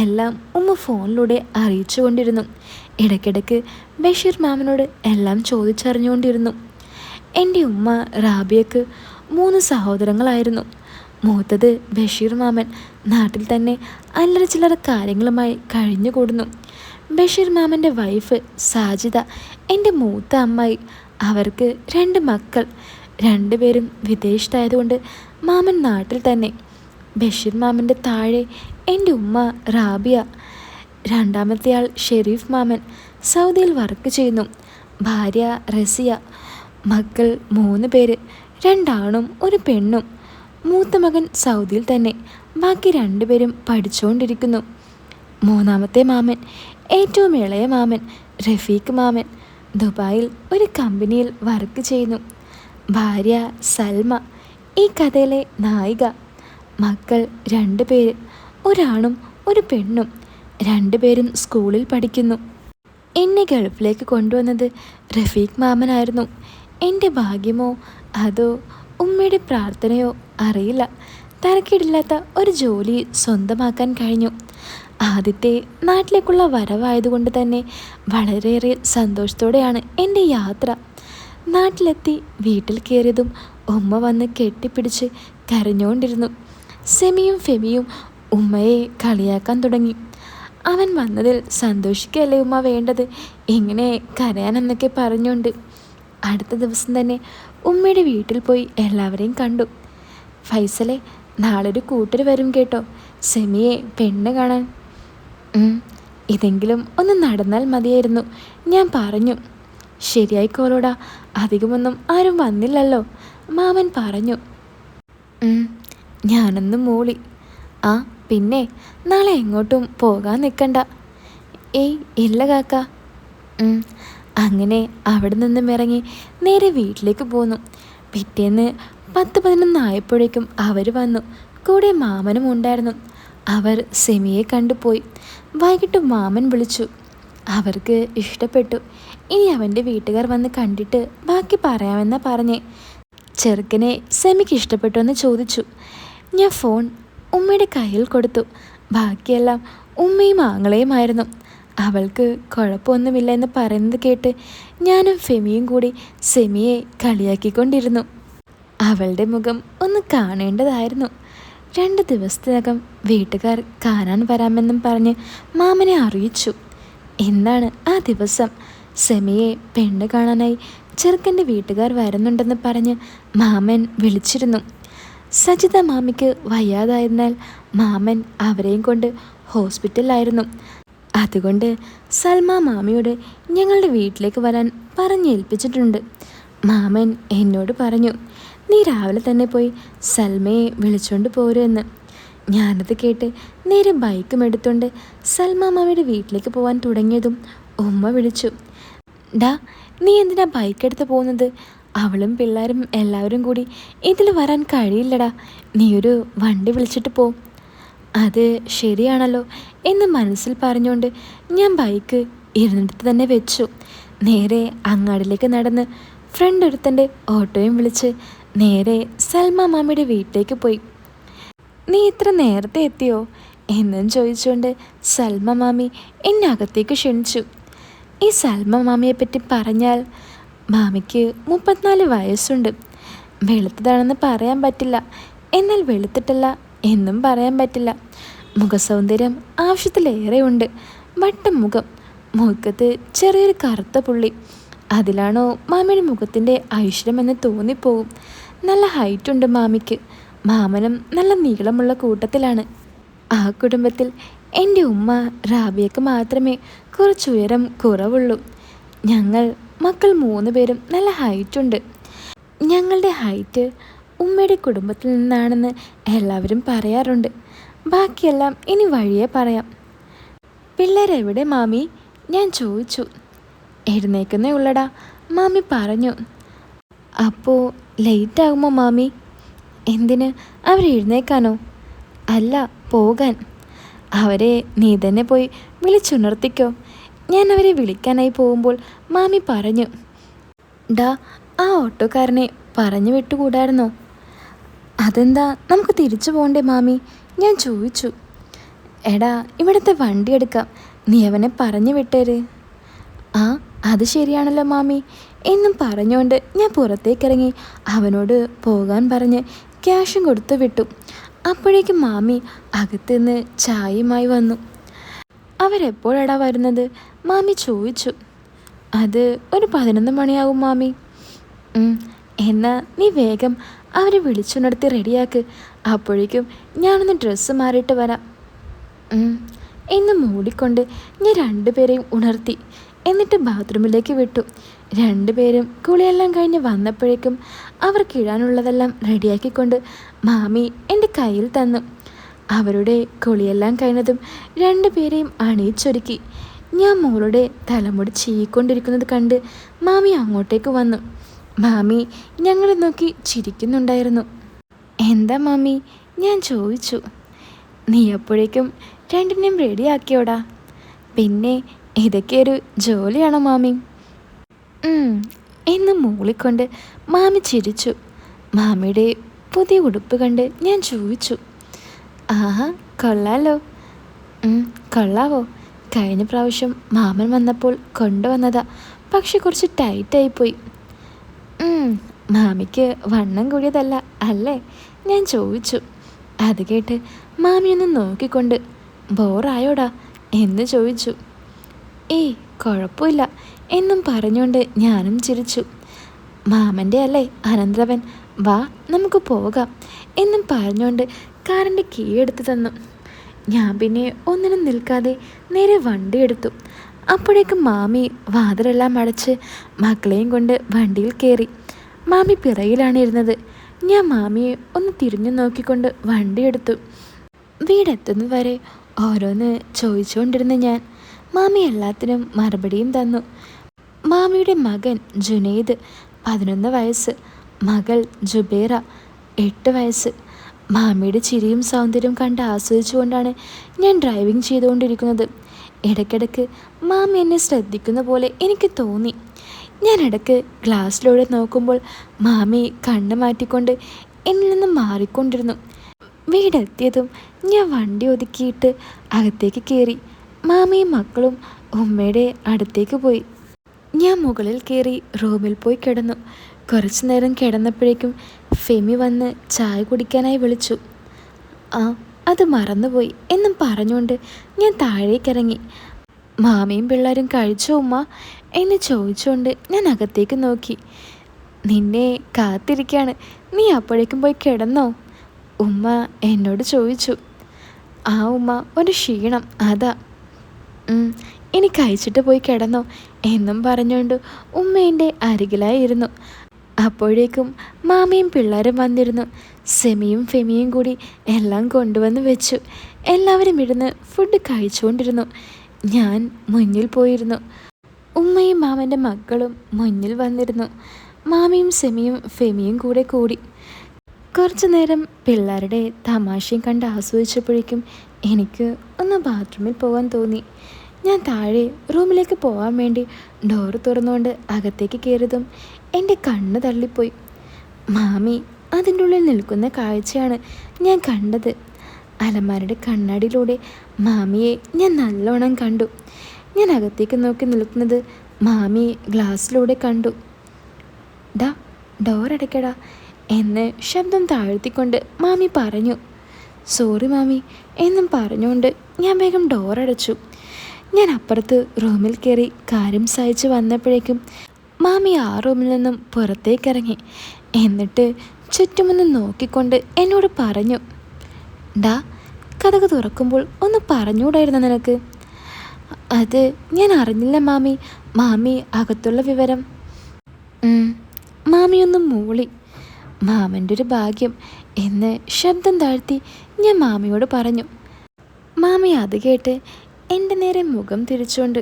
എല്ലാം ഉമ്മ ഫോണിലൂടെ അറിയിച്ചു കൊണ്ടിരുന്നു. ഇടയ്ക്കിടയ്ക്ക് ബഷീർ മാമനോട് എല്ലാം ചോദിച്ചറിഞ്ഞുകൊണ്ടിരുന്നു. എൻ്റെ ഉമ്മ റാബിയക്ക് 3 സഹോദരങ്ങളായിരുന്നു. മൂത്തത് ബഷീർ മാമൻ നാട്ടിൽ തന്നെ അല്ലറ ചില്ലറ കാര്യങ്ങളുമായി കഴിഞ്ഞുകൂടുന്നു. ബഷീർ മാമൻ്റെ വൈഫ് സാജിദ എൻ്റെ മൂത്ത അമ്മായി. അവർക്ക് 2 മക്കൾ. 2 പേരും വിദേശത്തായതുകൊണ്ട് മാമൻ നാട്ടിൽ തന്നെ. ബഷീർ മാമൻ്റെ താഴെ എൻ്റെ ഉമ്മ റാബിയ. 2ാമത്തെ ആൾ ഷെരീഫ് മാമൻ സൗദിയിൽ വർക്ക് ചെയ്യുന്നു. ഭാര്യ റസിയ. മക്കൾ 3 പേര്, 2 ആണും 1 പെണ്ണും. മൂത്ത മകൻ സൗദിയിൽ തന്നെ. ബാക്കി 2 പേരും പഠിച്ചുകൊണ്ടിരിക്കുന്നു. 3ാമത്തെ മാമൻ, ഏറ്റവും ഇളയ മാമൻ റഫീഖ് മാമൻ, ദുബായിൽ ഒരു കമ്പനിയിൽ വർക്ക് ചെയ്യുന്നു. ഭാര്യ സൽമ, ഈ കഥയിലെ നായിക. മക്കൾ 2 പേര്, 1 ആണും 1 പെണ്ണും. 2 പേരും സ്കൂളിൽ പഠിക്കുന്നു. എന്നെ ഗൾഫിലേക്ക് കൊണ്ടുവന്നത് റഫീഖ് മാമനായിരുന്നു. എൻ്റെ ഭാഗ്യമോ അതോ ഉമ്മയുടെ പ്രാർത്ഥനയോ അറിയില്ല, തരക്കേടില്ലാത്ത ഒരു ജോലി സ്വന്തമാക്കാൻ കഴിഞ്ഞു. ആദ്യത്തെ നാട്ടിലേക്കുള്ള വരവായതുകൊണ്ട് തന്നെ വളരെയേറെ സന്തോഷത്തോടെയാണ് എൻ്റെ യാത്ര. നാട്ടിലെത്തി വീട്ടിൽ കയറിയതും ഉമ്മ വന്ന് കെട്ടിപ്പിടിച്ച് കരഞ്ഞുകൊണ്ടിരുന്നു. സെമിയും ഫെമിയും ഉമ്മയെ കളിയാക്കാൻ തുടങ്ങി. അവൻ വന്നതിൽ സന്തോഷിക്കല്ലേ ഉമ്മ വേണ്ടത്, എങ്ങനെ കരയാനെന്നൊക്കെ പറഞ്ഞുകൊണ്ട്. അടുത്ത ദിവസം തന്നെ ഉമ്മയുടെ വീട്ടിൽ പോയി എല്ലാവരെയും കണ്ടു. ഫൈസലെ, നാളെ ഒരു കൂട്ടർ വരും കേട്ടോ, സെമിയെ പെണ്ണ് കാണാൻ. ഇതെങ്കിലും ഒന്ന് നടന്നാൽ മതിയായിരുന്നു, ഞാൻ പറഞ്ഞു. ശരിയായിക്കോളൂടാ, അധികമൊന്നും ആരും വന്നില്ലല്ലോ, മാമൻ പറഞ്ഞു. ഞാനൊന്ന് മൂളി. ആ പിന്നെ നാളെ എങ്ങോട്ടും പോകാൻ നിൽക്കണ്ട. ഏയ് ഇല്ല കാക്ക. അങ്ങനെ അവിടെ നിന്നും ഇറങ്ങി നേരെ വീട്ടിലേക്ക് പോന്നു. പിറ്റേന്ന് 10-11 ആയപ്പോഴേക്കും അവർ വന്നു. കൂടെ മാമനും ഉണ്ടായിരുന്നു. അവർ സെമിയെ കണ്ടുപോയി. വൈകിട്ട് മാമൻ വിളിച്ചു. അവർക്ക് ഇഷ്ടപ്പെട്ടു. ഇനി അവൻ്റെ വീട്ടുകാർ വന്ന് കണ്ടിട്ട് ബാക്കി പറയാമെന്നാ പറഞ്ഞേ. ചെറുക്കനെ സെമിക്ക് ഇഷ്ടപ്പെട്ടു എന്ന് ചോദിച്ചു. ഞാൻ ഫോൺ ഉമ്മയുടെ കയ്യിൽ കൊടുത്തു. ബാക്കിയെല്ലാം ഉമ്മയും ആങ്ങളെയുമായിരുന്നു. അവൾക്ക് കുഴപ്പമൊന്നുമില്ല എന്ന് പറയുന്നത് കേട്ട് ഞാനും ഫെമിയും കൂടി സെമിയെ കളിയാക്കിക്കൊണ്ടിരുന്നു. അവളുടെ മുഖം ഒന്ന് കാണേണ്ടതായിരുന്നു. 2 ദിവസത്തിനകം വീട്ടുകാർ കാണാൻ വരാമെന്നും പറഞ്ഞ് മാമനെ അറിയിച്ചു. എന്നാണ് ആ ദിവസം. സെമിയെ പെണ്ണ് കാണാനായി ചെറുക്കൻ്റെ വീട്ടുകാർ വരുന്നുണ്ടെന്ന് പറഞ്ഞ് മാമൻ വിളിച്ചിരുന്നു. സജിത മാമിക്ക് വയ്യാതായതിനാൽ മാമൻ അവരെയും കൊണ്ട് ഹോസ്പിറ്റലിലായിരുന്നു. അതുകൊണ്ട് സൽമ മാമിയോട് ഞങ്ങളുടെ വീട്ടിലേക്ക് വരാൻ പറഞ്ഞേൽപ്പിച്ചിട്ടുണ്ട്. മാമൻ എന്നോട് പറഞ്ഞു, നീ രാവിലെ തന്നെ പോയി സൽമയെ വിളിച്ചുകൊണ്ട് പോരുമെന്ന്. ഞാനത് കേട്ട് നേരെ ബൈക്കും എടുത്തുകൊണ്ട് സൽമ മാമിയുടെ വീട്ടിലേക്ക് പോകാൻ തുടങ്ങിയതും ഉമ്മ വിളിച്ചു. ഡാ, നീ എന്തിനാ ബൈക്ക് എടുത്ത് പോകുന്നത്? അവളും പിള്ളേരും എല്ലാവരും കൂടി ഇതിൽ വരാൻ കഴിയില്ലടാ, നീയൊരു വണ്ടി വിളിച്ചിട്ട് പോ. അത് ശരിയാണല്ലോ എന്ന് മനസ്സിൽ പറഞ്ഞുകൊണ്ട് ഞാൻ ബൈക്ക് ഇരുന്നിടത്ത് തന്നെ വെച്ചു. നേരെ അങ്ങാടിലേക്ക് നടന്ന് ഫ്രണ്ട് ഒരുത്തൻ്റെ ഓട്ടോയും വിളിച്ച് നേരെ സൽമ മാമിയുടെ വീട്ടിലേക്ക് പോയി. നീ ഇത്ര നേരത്തെ എത്തിയോ എന്നും ചോദിച്ചുകൊണ്ട് സൽമ മാമി എന്നെ അകത്തേക്ക് ക്ഷണിച്ചു. ഈ സൽമ മാമിയെപ്പറ്റി പറഞ്ഞാൽ മാമിക്ക് 34 വയസ്സുണ്ട്. വെളുത്തതാണെന്ന് പറയാൻ പറ്റില്ല, എന്നാൽ വെളുത്തിട്ടല്ല എന്നും പറയാൻ പറ്റില്ല. മുഖസൗന്ദര്യം ആവശ്യത്തിലേറെ ഉണ്ട്. വട്ടം മുഖം, മുഖത്ത് ചെറിയൊരു കറുത്ത പുള്ളി. അതിലാണോ മാമിയുടെ മുഖത്തിൻ്റെ ഐശ്വര്യമെന്ന് തോന്നിപ്പോവും. നല്ല ഹൈറ്റുണ്ട് മാമിക്ക്. മാമനും നല്ല നീളമുള്ള കൂട്ടത്തിലാണ്. ആ കുടുംബത്തിൽ എൻ്റെ ഉമ്മ റാബിയക്ക് മാത്രമേ കുറച്ച് ഉയരം കുറവുള്ളൂ. ഞങ്ങൾ മക്കൾ 3 പേരും നല്ല ഹൈറ്റുണ്ട്. ഞങ്ങളുടെ ഹൈറ്റ് ഉമ്മയുടെ കുടുംബത്തിൽ നിന്നാണെന്ന് എല്ലാവരും പറയാറുണ്ട്. ബാക്കിയെല്ലാം ഇനി വഴിയേ പറയാം. പിള്ളേരെവിടെ മാമി? ഞാൻ ചോദിച്ചു. എഴുന്നേക്കുന്നേ ഉള്ളടാ, മാമി പറഞ്ഞു. അപ്പോൾ ലേറ്റ് ആകുമോ മാമി? എന്തിന്? അവരെഴുന്നേക്കാനോ? അല്ല, പോകാൻ. അവരെ നീ തന്നെ പോയി വിളിച്ചുണർത്തിക്കോ. ഞാൻ അവരെ വിളിക്കാനായി പോകുമ്പോൾ മാമി പറഞ്ഞു. ഡാ, ആ ഓട്ടോക്കാരനെ പറഞ്ഞു വിട്ടുകൂടായിരുന്നോ? അതെന്താ, നമുക്ക് തിരിച്ചു പോകണ്ടേ മാമി? ഞാൻ ചോദിച്ചു. എടാ, ഇവിടുത്തെ വണ്ടി എടുക്കാം, നീ അവനെ പറഞ്ഞു വിട്ടേര്. ആ, അത് ശരിയാണല്ലോ മാമി എന്നും പറഞ്ഞുകൊണ്ട് ഞാൻ പുറത്തേക്കിറങ്ങി അവനോട് പോകാൻ പറഞ്ഞ് ക്യാഷും കൊടുത്തു വിട്ടു. അപ്പോഴേക്കും മാമി അകത്തുനിന്ന് ചായയുമായി വന്നു. അവരെപ്പോഴാടാ വരുന്നത്? മാമി ചോദിച്ചു. അത് ഒരു 11 മണിയാകും മാമി. എന്നാ നീ വേഗം അവരെ വിളിച്ചുണർത്തി റെഡിയാക്ക്. അപ്പോഴേക്കും ഞാനൊന്ന് ഡ്രസ്സ് മാറിയിട്ട് വരാം എന്ന് മൂടിക്കൊണ്ട് ഞാൻ 2 പേരെയും ഉണർത്തി. എന്നിട്ട് ബാത്റൂമിലേക്ക് വിട്ടു. 2 പേരും കുളിയെല്ലാം കഴിഞ്ഞ് വന്നപ്പോഴേക്കും അവർക്കിടാനുള്ളതെല്ലാം റെഡിയാക്കിക്കൊണ്ട് മാമി എൻ്റെ കയ്യിൽ തന്നു. അവരുടെ കുളിയെല്ലാം കഴിഞ്ഞതും 2 പേരെയും അണിയിച്ചൊരുക്കി. ഞാൻ മോളുടെ തലമുടി ചീക്കൊണ്ടിരിക്കുന്നത് കണ്ട് മാമി അങ്ങോട്ടേക്ക് വന്നു. മാമി ഞങ്ങളെ നോക്കി ചിരിക്കുന്നുണ്ടായിരുന്നു. എന്താ മാമി? ഞാൻ ചോദിച്ചു. നീ അപ്പോഴേക്കും 2നെയും റെഡിയാക്കിയോടാ. പിന്നെ ഇതൊക്കെ ഒരു ജോലിയാണോ മാമി? എന്ന് മൂളിക്കൊണ്ട് മാമി ചിരിച്ചു. മാമിയുടെ പുതിയ ഉടുപ്പ് കണ്ട് ഞാൻ ചോദിച്ചു. ആഹാ, കൊള്ളാലോ. കൊള്ളാവോ? കഴിഞ്ഞ പ്രാവശ്യം മാമൻ വന്നപ്പോൾ കൊണ്ടുവന്നതാ, പക്ഷെ കുറച്ച് ടൈറ്റായിപ്പോയി. മാമിക്ക് വണ്ണം കൂടിയതല്ല അല്ലേ? ഞാൻ ചോദിച്ചു. അത് കേട്ട് മാമിയൊന്ന് നോക്കിക്കൊണ്ട് ബോറായോടാ എന്ന് ചോദിച്ചു. ഏയ്, കുഴപ്പമില്ല എന്നും പറഞ്ഞുകൊണ്ട് ഞാനും ചിരിച്ചു. മാമൻ്റെ അല്ലേ അനന്തരവൻ, വാ നമുക്ക് പോകാം എന്നും പറഞ്ഞുകൊണ്ട് കാറിൻ്റെ കീ എടുത്ത് തന്നു. ഞാൻ പിന്നെ ഒന്നിനും നിൽക്കാതെ നേരെ വണ്ടി എടുത്തു. അപ്പോഴേക്കും മാമി വാതിലെല്ലാം അടച്ച് മക്കളെയും കൊണ്ട് വണ്ടിയിൽ കയറി. മാമി പിറകിലാണ് ഇരുന്നത്. ഞാൻ മാമിയെ ഒന്ന് തിരിഞ്ഞു നോക്കിക്കൊണ്ട് വണ്ടിയെടുത്തു. വീടെത്തുന്നതുവരെ ഓരോന്ന് ചോദിച്ചുകൊണ്ടിരുന്ന ഞാൻ മാമി എല്ലാത്തിനും മറുപടിയും തന്നു. മാമിയുടെ മകൻ ജുനൈദ് 11 വയസ്സ്, മകൾ ജുബേറ 8 വയസ്സ്. മാമിയുടെ ചിരിയും സൗന്ദര്യവും കണ്ട് ആസ്വദിച്ചുകൊണ്ടാണ് ഞാൻ ഡ്രൈവിംഗ് ചെയ്തുകൊണ്ടിരിക്കുന്നത്. ഇടയ്ക്കിടയ്ക്ക് മാമി എന്നെ ശ്രദ്ധിക്കുന്ന പോലെ എനിക്ക് തോന്നി. ഞാൻ ഇടയ്ക്ക് ഗ്ലാസ്സിലൂടെ നോക്കുമ്പോൾ മാമി കണ്ണ് മാറ്റിക്കൊണ്ട് എന്നിൽ നിന്ന് മാറിക്കൊണ്ടിരുന്നു. വീടെത്തിയതും ഞാൻ വണ്ടി ഒതുക്കിയിട്ട് അകത്തേക്ക് കയറി. മാമിയും മക്കളും ഉമ്മയുടെ അടുത്തേക്ക് പോയി. ഞാൻ മുകളിൽ കയറി റൂമിൽ പോയി കിടന്നു. കുറച്ചു നേരം കിടന്നപ്പോഴേക്കും ഫെമി വന്ന് ചായ കുടിക്കാനായി വിളിച്ചു. അത് മറന്നുപോയി എന്നും പറഞ്ഞുകൊണ്ട് ഞാൻ താഴേക്കിറങ്ങി. മാമിയും പിള്ളേരും കഴിച്ചോ ഉമ്മ എന്ന് ചോദിച്ചുകൊണ്ട് ഞാൻ അകത്തേക്ക് നോക്കി. നിന്നെ കാത്തിരിക്കുകയാണ്, നീ അപ്പോഴേക്കും പോയി കിടന്നോ? ഉമ്മ എന്നോട് ചോദിച്ചു. ഉമ്മ, ഒരു ക്ഷീണം അതാ. ഇനി കഴിച്ചിട്ട് പോയി കിടന്നോ എന്നും പറഞ്ഞുകൊണ്ട് ഉമ്മ എൻ്റെ അരികിലായിരുന്നു. അപ്പോഴേക്കും മാമിയും പിള്ളേരും വന്നിരുന്നു. സെമിയും ഫെമിയും കൂടി എല്ലാം കൊണ്ടുവന്ന് വെച്ചു. എല്ലാവരും ഇരുന്ന് ഫുഡ് കഴിച്ചുകൊണ്ടിരുന്നു. ഞാൻ മുന്നിൽ പോയിരുന്നു. ഉമ്മയും മാമൻ്റെ മക്കളും മുന്നിൽ വന്നിരുന്നു. മാമിയും സെമിയും ഫെമിയും കൂടെ കൂടി. കുറച്ചു നേരം പിള്ളേരുടെ തമാശയും കണ്ട് ആസ്വദിച്ചപ്പോഴേക്കും എനിക്ക് ഒന്ന് ബാത്റൂമിൽ പോകാൻ തോന്നി. ഞാൻ താഴെ റൂമിലേക്ക് പോകാൻ വേണ്ടി ഡോറ് തുറന്നുകൊണ്ട് അകത്തേക്ക് കയറിയതും എൻ്റെ കണ്ണ് തള്ളിപ്പോയി. മാമി അതിൻ്റെ ഉള്ളിൽ നിൽക്കുന്ന കാഴ്ചയാണ് ഞാൻ കണ്ടത്. അലമാരയുടെ കണ്ണാടിയിലൂടെ മാമിയെ ഞാൻ നല്ലോണം കണ്ടു. ഞാൻ അകത്തേക്ക് നോക്കി നിൽക്കുന്നത് മാമിയെ ഗ്ലാസ്സിലൂടെ കണ്ടു. ഡാ ഡോറടയ്ക്കടാ എന്ന് ശബ്ദം താഴ്ത്തിക്കൊണ്ട് മാമി പറഞ്ഞു. സോറി മാമി എന്നും പറഞ്ഞുകൊണ്ട് ഞാൻ വേഗം ഡോറടച്ചു. ഞാൻ അപ്പുറത്ത് റൂമിൽ കയറി കാര്യം സഹിച്ച് വന്നപ്പോഴേക്കും മാമി ആ റൂമിൽ നിന്നും പുറത്തേക്കിറങ്ങി. എന്നിട്ട് ചുറ്റുമൊന്ന് നോക്കിക്കൊണ്ട് എന്നോട് പറഞ്ഞു, ഡാ കതക് തുറക്കുമ്പോൾ ഒന്ന് പറഞ്ഞുകൂടായിരുന്നു നിനക്ക്? അത് ഞാൻ അറിഞ്ഞില്ല മാമി. മാമി അകത്തുള്ള വിവരം. മാമിയൊന്നും മൂളി. മാമൻ്റെ ഒരു ഭാഗ്യം എന്ന് ശബ്ദം താഴ്ത്തി ഞാൻ മാമിയോട് പറഞ്ഞു. മാമി അത് കേട്ട് എൻ്റെ നേരെ മുഖം തിരിച്ചുകൊണ്ട്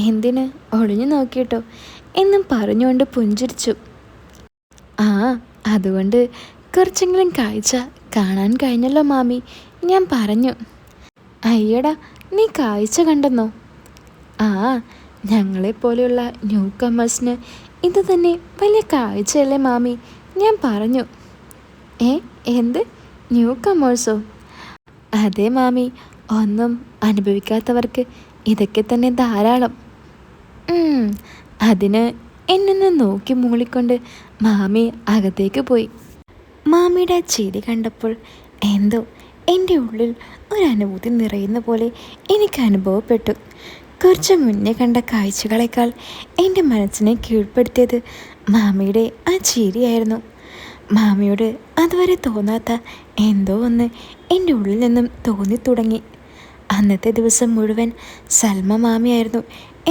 എന്തിന് ഒളിഞ്ഞു നോക്കിയിട്ടോ എന്നും പറഞ്ഞുകൊണ്ട് പുഞ്ചിരിച്ചു. ആ അതുകൊണ്ട് കുറച്ചെങ്കിലും കാഴ്ച കാണാൻ കഴിഞ്ഞല്ലോ മാമി, ഞാൻ പറഞ്ഞു. അയ്യടാ നീ കാഴ്ച കണ്ടെന്നോ? ആ ഞങ്ങളെപ്പോലെയുള്ള ന്യൂ കമേഴ്സിന് ഇത് തന്നെ വലിയ കാഴ്ചയല്ലേ മാമി, ഞാൻ പറഞ്ഞു. എന്ത് ന്യൂ കമേഴ്സോ? അതെ മാമി, ഒന്നും അനുഭവിക്കാത്തവർക്ക് ഇതൊക്കെ തന്നെ ധാരാളം. അതിന് എന്നെ നോക്കി മൂളിക്കൊണ്ട് മാമി അകത്തേക്ക് പോയി. മാമിയുടെ ചിരി കണ്ടപ്പോൾ എന്തോ എൻ്റെ ഉള്ളിൽ ഒരനുഭൂതി നിറയുന്ന പോലെ എനിക്ക് അനുഭവപ്പെട്ടു. കുറച്ച് മുന്നേ കണ്ട കാഴ്ചകളേക്കാൾ എൻ്റെ മനസ്സിനെ കീഴ്പ്പെടുത്തിയത് മാമിയുടെ ആ ചിരിയായിരുന്നു. മാമിയോട് അതുവരെ തോന്നാത്ത എന്തോ ഒന്ന് എൻ്റെ ഉള്ളിൽ നിന്നും തോന്നി തുടങ്ങി. അന്നത്തെ ദിവസം മുഴുവൻ സൽമ മാമിയായിരുന്നു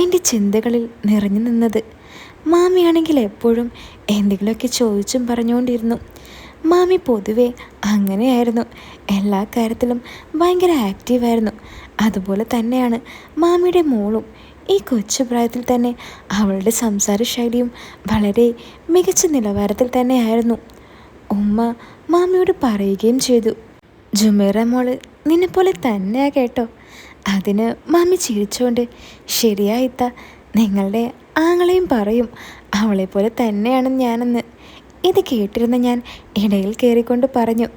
എൻ്റെ ചിന്തകളിൽ നിറഞ്ഞു നിന്നത്. മാമിയാണെങ്കിൽ എപ്പോഴും എന്തെങ്കിലുമൊക്കെ ചോദിച്ചും പറഞ്ഞുകൊണ്ടിരുന്നു. മാമി പൊതുവെ അങ്ങനെയായിരുന്നു, എല്ലാ കാര്യത്തിലും ഭയങ്കര ആക്റ്റീവായിരുന്നു. അതുപോലെ തന്നെയാണ് മാമിയുടെ മോളും. ഈ കൊച്ചു പ്രായത്തിൽ തന്നെ അവളുടെ സംസാര ശൈലിയും വളരെ മികച്ച നിലവാരത്തിൽ തന്നെയായിരുന്നു. ഉമ്മ മാമിയോട് പറയുകയും ചെയ്തു, ജുമേറ മോള് നിന്നെപ്പോലെ തന്നെയാ കേട്ടോ. അതിന് മാമി ചിരിച്ചുകൊണ്ട് ശരിയായിത്ത നിങ്ങളുടെ ആങ്ങളെയും പറയും അവളെപ്പോലെ തന്നെയാണ് ഞാനെന്ന്. ഇത് കേട്ടിരുന്ന ഞാൻ ഇടയിൽ കയറിക്കൊണ്ട് പറഞ്ഞു,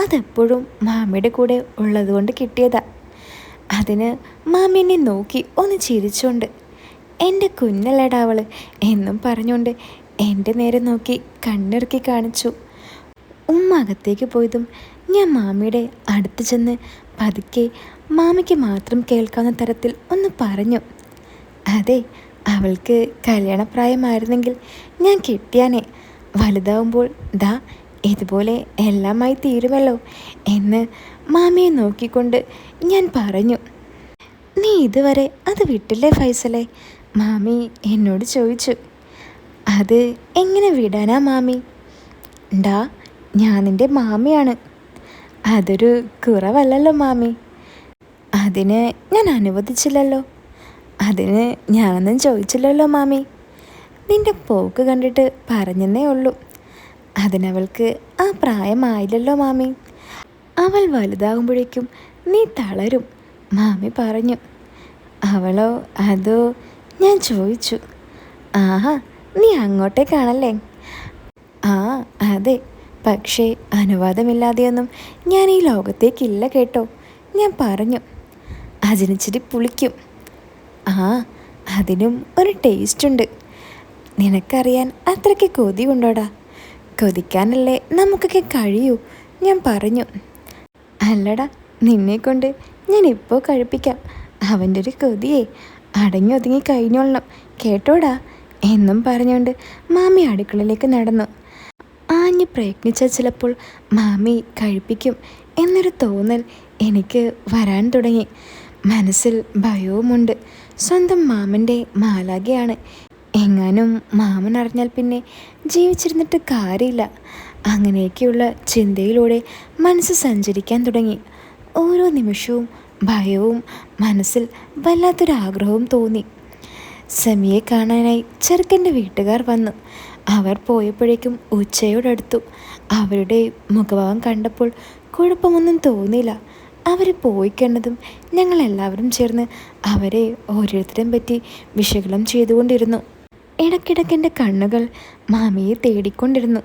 അതെപ്പോഴും മാമിയുടെ കൂടെ ഉള്ളതുകൊണ്ട് കിട്ടിയതാ. അതിന് മാമി എന്നെ നോക്കി ഒന്ന് ചിരിച്ചുകൊണ്ട് എൻ്റെ കുഞ്ഞല്ലടാ അവള് എന്നും പറഞ്ഞുകൊണ്ട് എൻ്റെ നേരെ നോക്കി കണ്ണിറുക്കി കാണിച്ചു. ഉമ്മ അകത്തേക്ക് പോയതും ഞാൻ മാമിയുടെ അടുത്ത് ചെന്ന് പതുക്കെ മാമിക്ക് മാത്രം കേൾക്കാവുന്ന തരത്തിൽ ഒന്ന് പറഞ്ഞു, അതെ അവൾക്ക് കല്യാണപ്രായമായിരുന്നെങ്കിൽ ഞാൻ കിട്ടിയാനേ. വലുതാവുമ്പോൾ ദാ ഇതുപോലെ എല്ലാമായി തീരുമല്ലോ എന്ന് മാമിയെ നോക്കിക്കൊണ്ട് ഞാൻ പറഞ്ഞു. നീ ഇതുവരെ അത് വിട്ടില്ലേ ഫൈസലെ? മാമി എന്നോട് ചോദിച്ചു. അത് എങ്ങനെ വിടാനാ മാമി? ഡാ ഞാൻ നിൻ്റെ മാമിയാണ്. അതൊരു കുറവല്ലല്ലോ മാമി. അതിന് ഞാൻ അനുവദിച്ചില്ലല്ലോ. അതിന് ഞാനൊന്നും ചോദിച്ചില്ലല്ലോ മാമി. നിൻ്റെ പോക്ക് കണ്ടിട്ട് പറഞ്ഞെന്നേ ഉള്ളൂ. അതിനവൾക്ക് ആ പ്രായമായില്ലല്ലോ മാമി. അവൾ വലുതാകുമ്പോഴേക്കും നീ തളരും മാമി പറഞ്ഞു. അവളോ അതോ? ഞാൻ ചോദിച്ചു. ആഹാ നീ അങ്ങോട്ടേക്കാണല്ലേ? ആ അതെ, പക്ഷേ അനുവാദമില്ലാതെയൊന്നും ഞാൻ ഈ ലോകത്തേക്കില്ല കേട്ടോ, ഞാൻ പറഞ്ഞു. അതിനിച്ചിരി പുളിക്കും. ആ അതിനും ഒരു ടേസ്റ്റുണ്ട്. നിനക്കറിയാൻ അത്രയ്ക്ക് കൊതി കൊണ്ടോടാ. കൊതിക്കാനല്ലേ നമുക്കൊക്കെ കഴിയൂ, ഞാൻ പറഞ്ഞു. അല്ലടാ നിന്നെക്കൊണ്ട് ഞാൻ ഇപ്പോൾ കഴിപ്പിക്കാം. അവൻ്റെ ഒരു കൊതിയെ അടങ്ങി ഒതുങ്ങി കഴിഞ്ഞോളണം കേട്ടോടാ എന്നും പറഞ്ഞുകൊണ്ട് മാമി അടുക്കളയിലേക്ക് നടന്നു. ആഞ്ഞ് പ്രയത്നിച്ചാൽ ചിലപ്പോൾ മാമി കഴിപ്പിക്കും എന്നൊരു തോന്നൽ എനിക്ക് വരാൻ തുടങ്ങി. മനസ്സിൽ ഭയവുമുണ്ട്. സ്വന്തം മാമൻ്റെ മാലാഖയാണ്. എങ്ങാനും മാമൻ അറിഞ്ഞാൽ പിന്നെ ജീവിച്ചിരുന്നിട്ട് കാര്യമില്ല. അങ്ങനെയൊക്കെയുള്ള ചിന്തയിലൂടെ മനസ്സ് സഞ്ചരിക്കാൻ തുടങ്ങി. ഓരോ നിമിഷവും ഭയവും മനസ്സിൽ വല്ലാത്തൊരാഗ്രഹവും തോന്നി. സെമിയെ കാണാനായി ചെറുക്കൻ്റെ വീട്ടുകാർ വന്നു. അവർ പോയപ്പോഴേക്കും ഉച്ചയോടടുത്തു. അവരുടെ മുഖഭാവം കണ്ടപ്പോൾ കുഴപ്പമൊന്നും തോന്നിയില്ല. അവർ പോയിക്കണ്ടതും ഞങ്ങളെല്ലാവരും ചേർന്ന് അവരെ ഓരോരുത്തരും പറ്റി വിശകലനം ചെയ്തുകൊണ്ടിരുന്നു. ഇടയ്ക്കിടയ്ക്ക് കണ്ണുകൾ മാമിയെ തേടിക്കൊണ്ടിരുന്നു.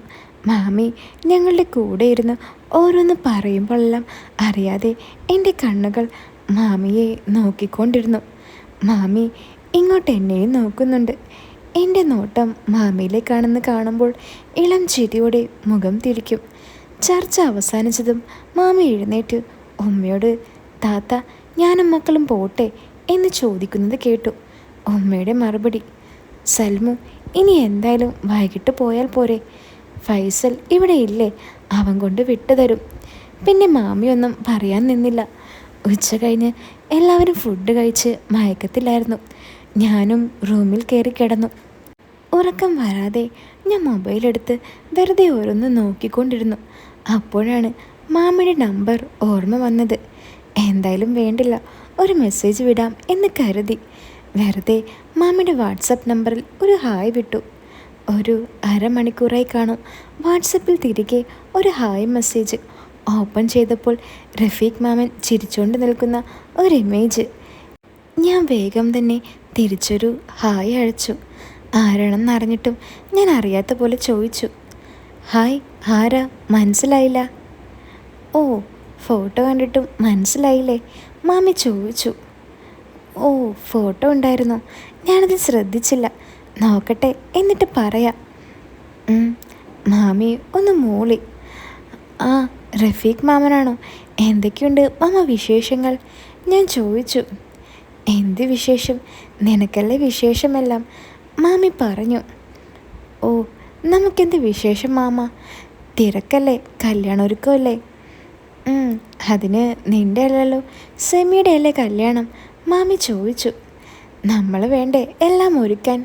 മാമി ഞങ്ങളുടെ കൂടെ ഇരുന്ന് ഓരോന്ന് പറയുമ്പോഴെല്ലാം അറിയാതെ എൻ്റെ കണ്ണുകൾ മാമിയെ നോക്കിക്കൊണ്ടിരുന്നു. മാമി ഇങ്ങോട്ട് എന്നെയും നോക്കുന്നുണ്ട്. എൻ്റെ നോട്ടം മാമിയിലേക്കാണെന്ന് കാണുമ്പോൾ ഇളം ചിരിയോടെ മുഖം തിരിക്കും. ചർച്ച അവസാനിച്ചതും മാമി എഴുന്നേറ്റ് ഉമ്മയോട് താത്ത ഞാനും മക്കളും പോട്ടെ എന്ന് ചോദിക്കുന്നത് കേട്ടു. ഉമ്മയുടെ മറുപടി, സൽമു ഇനി എന്തായാലും വൈകിട്ട് പോയാൽ പോരെ, ഫൈസൽ ഇവിടെ ഇല്ലേ, അവൻ കൊണ്ട് വിട്ടുതരും. പിന്നെ മാമിയൊന്നും പറയാൻ നിന്നില്ല. ഉച്ച കഴിഞ്ഞ് എല്ലാവരും ഫുഡ് കഴിച്ച് മയക്കത്തിലായിരുന്നു. ഞാനും റൂമിൽ കയറി കിടന്നു. ഉറക്കം വരാതെ ഞാൻ മൊബൈലെടുത്ത് വെറുതെ ഓരോന്ന് നോക്കിക്കൊണ്ടിരുന്നു. അപ്പോഴാണ് മാമിയുടെ നമ്പർ ഓർമ്മ വന്നത്. എന്തായാലും വേണ്ടില്ല, ഒരു മെസ്സേജ് വിടാം എന്ന് കരുതി വെറുതെ മാമിയുടെ വാട്സപ്പ് നമ്പറിൽ ഒരു ഹായ് വിട്ടു. ഒരു അരമണിക്കൂറായി കാണും വാട്സപ്പിൽ തിരികെ ഒരു ഹായ് മെസ്സേജ്. ഓപ്പൺ ചെയ്തപ്പോൾ റഫീഖ് മാമൻ ചിരിച്ചുകൊണ്ട് നിൽക്കുന്ന ഒരു ഇമേജ്. ഞാൻ വേഗം തന്നെ തിരിച്ചൊരു ഹായ് അയച്ചു. ആരാണെന്ന് അറിഞ്ഞിട്ടും ഞാൻ അറിയാത്ത പോലെ ചോദിച്ചു, ഹായ് ആരാ, മനസ്സിലായില്ല? ഓ ഫോട്ടോ കണ്ടിട്ടും മനസ്സിലായില്ലേ, മാമി ചോദിച്ചു. ഓ ഫോട്ടോ ഉണ്ടായിരുന്നോ, ഞാനത് ശ്രദ്ധിച്ചില്ല, നോക്കട്ടെ എന്നിട്ട് പറയാം. മാമി ഒന്ന് മൂളി. ആ റഫീഖ് മാമനാണോ, എന്തൊക്കെയുണ്ട് മാമ വിശേഷങ്ങൾ? ഞാൻ ചോദിച്ചു. എന്ത് വിശേഷം, നിനക്കല്ലേ വിശേഷമെല്ലാം, മാമി പറഞ്ഞു. ഓ നമുക്കെന്ത് വിശേഷം മാമ, തിരക്കല്ലേ, കല്യാണമൊരുക്കമല്ലേ? അതിന് നിൻ്റെ അല്ലല്ലോ, സെമിയുടെ അല്ലേ കല്യാണം, മാമി ചോദിച്ചു. നമ്മൾ വേണ്ടേ എല്ലാം ഒരുക്കാൻ?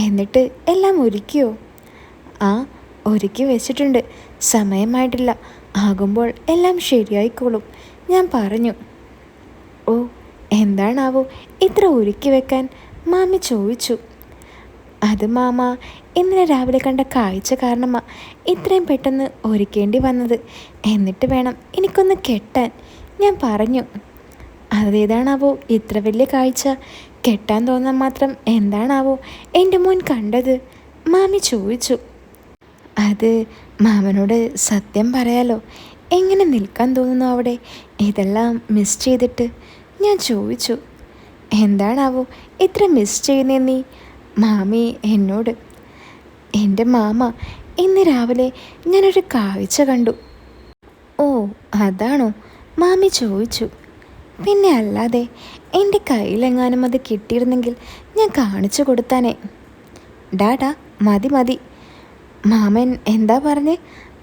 എന്നിട്ട് എല്ലാം ഒരുക്കിയോ? ആ ഒരുക്കി വെച്ചിട്ടുണ്ട്, സമയമായിട്ടില്ല, ആകുമ്പോൾ എല്ലാം ശരിയായിക്കോളും, ഞാൻ പറഞ്ഞു. ഓ എന്താണാവോ ഇത്ര ഒരുക്കി വെക്കാൻ, മാമി ചോദിച്ചു. അത് മാമ ഇന്നലെ രാവിലെ കണ്ട കാഴ്ച കാരണമാ ഇത്രയും പെട്ടെന്ന് ഒരുക്കേണ്ടി വന്നത്, എന്നിട്ട് വേണം എനിക്കൊന്ന് കെട്ടാൻ, ഞാൻ പറഞ്ഞു. അതേതാണാവോ ഇത്ര വലിയ കാഴ്ച, കെട്ടാൻ തോന്നാൻ മാത്രം എന്താണാവോ എൻ്റെ മോൻ കണ്ടത്, മാമി ചോദിച്ചു. അത് മാമനോട് സത്യം പറയാലോ, എങ്ങനെ നിൽക്കാൻ തോന്നുന്നു അവിടെ, ഇതെല്ലാം മിസ് ചെയ്തിട്ട്, ഞാൻ ചോദിച്ചു. എന്താണാവോ ഇത്ര മിസ് ചെയ്യുന്നേ നീ, മാമി എന്നോട്. എൻ്റെ മാമ ഇന്ന് രാവിലെ ഞാനൊരു കാഴ്ച കണ്ടു. ഓ അതാണോ, മാമി ചോദിച്ചു. പിന്നെ അല്ലാതെ, എൻ്റെ കയ്യിലെങ്ങാനും അത് കിട്ടിയിരുന്നെങ്കിൽ ഞാൻ കാണിച്ചു കൊടുത്താനേ. ഡാഡാ മതി മതി, മാമൻ എന്താ പറഞ്ഞേ?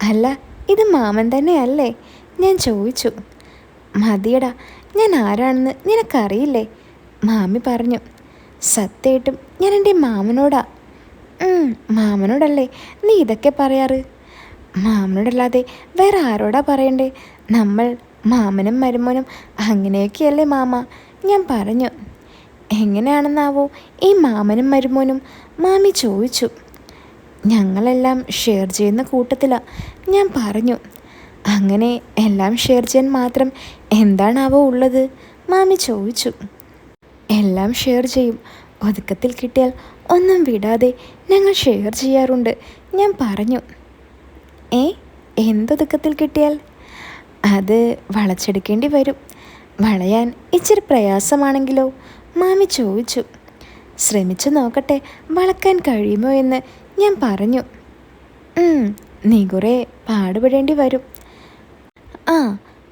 അല്ല ഇത് മാമൻ തന്നെയല്ലേ, ഞാൻ ചോദിച്ചു. മതിയടാ, ഞാൻ ആരാണെന്ന് നിനക്കറിയില്ലേ, മാമി പറഞ്ഞു. സത്യമായിട്ടും ഞാൻ എൻ്റെ മാമനോടാ. മാമനോടല്ലേ നീ ഇതൊക്കെ പറയാറ്? മാമനോടല്ലാതെ വേറെ ആരോടാ പറയണ്ടേ, നമ്മൾ മാമനും മരുമോനും അങ്ങനെയൊക്കെയല്ലേ മാമ, ഞാൻ പറഞ്ഞു. എങ്ങനെയാണെന്നാവോ ഈ മാമനും മരുമോനും, മാമി ചോദിച്ചു. ഞങ്ങളെല്ലാം ഷെയർ ചെയ്യുന്ന കൂട്ടത്തിലാണ്, ഞാൻ പറഞ്ഞു. അങ്ങനെ എല്ലാം ഷെയർ ചെയ്യാൻ മാത്രം എന്താണാവോ ഉള്ളത്, മാമി ചോദിച്ചു. എല്ലാം ഷെയർ ചെയ്യും, ഒതുക്കത്തിൽ കിട്ടിയാൽ ഒന്നും വിടാതെ ഞങ്ങൾ ഷെയർ ചെയ്യാറുണ്ട്, ഞാൻ പറഞ്ഞു. എന്തൊതുക്കത്തിൽ കിട്ടിയാൽ? അത് വളച്ചെടുക്കേണ്ടി വരും, വളയാൻ ഇച്ചിരി പ്രയാസമാണെങ്കിലോ, മാമി ചോദിച്ചു. ശ്രമിച്ചു നോക്കട്ടെ വളക്കാൻ കഴിയുമോ എന്ന്, ഞാൻ പറഞ്ഞു. നീ കുറേ പാടുപെടേണ്ടി വരും. ആ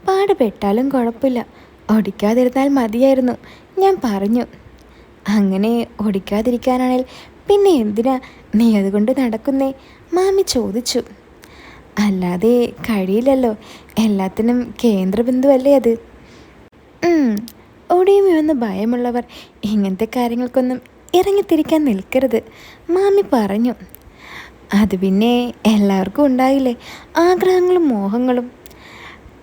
പാടുപെട്ടാലും കുഴപ്പമില്ല, ഒടിക്കാതിരുന്നാൽ മതിയായിരുന്നു, ഞാൻ പറഞ്ഞു. അങ്ങനെ ഒടിക്കാതിരിക്കാനാണെങ്കിൽ പിന്നെ എന്തിനാ നീ അതുകൊണ്ട് നടക്കുന്നേ, മാമി ചോദിച്ചു. അല്ലാതെ കഴിയില്ലല്ലോ, എല്ലാത്തിനും കേന്ദ്രബിന്ദുവല്ലേ അത്. ഒടിയുമെന്ന് ഭയമുള്ളവർ ഇങ്ങനത്തെ കാര്യങ്ങൾക്കൊന്നും ഇറങ്ങിത്തിരിക്കാൻ നിൽക്കരുത്, മാമി പറഞ്ഞു. അത് പിന്നെ എല്ലാവർക്കും ഉണ്ടായില്ലേ ആഗ്രഹങ്ങളും മോഹങ്ങളും,